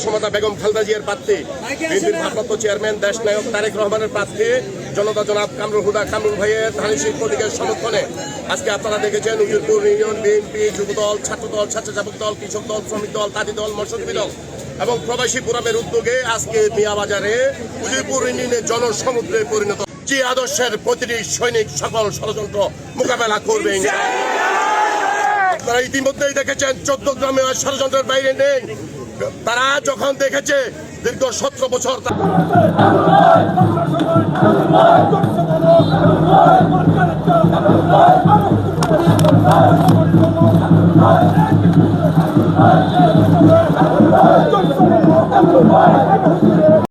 সমতা বেগম খালেদা জিয়ার প্রার্থী, বিএনপির ভারপ্রাপ্ত চেয়ারম্যান দেশনায়ক তারেক রহমানের প্রার্থী জনতা জনাব কামরুল হুদা কামরুল ভাইয়ের ধানের প্রতীকের সমর্থনে আজকে আপনারা দেখেছেন উজিরপুর ইউনিয়ন বিএনপি, যুবদল, ছাত্রদল, স্বেচ্ছাসেবক দল, কৃষক দল, শ্রমিক দল, তাঁতি দল, মৎস্যজীবী দল এবং প্রবাসী ফোরামের উদ্যোগে আজকে মিয়াবাজারে উজিরপুর ইউনিয়নের জনসমুদ্রে পরিণত যে আদর্শের প্রতিটি সৈনিক সকল ষড়যন্ত্র মোকাবেলা করবে। আপনারা ইতিমধ্যেই দেখেছেন 14 গ্রামে ষড়যন্ত্রের বাইরে নেই। তারা যখন দেখেছে দীর্ঘ 17 বছর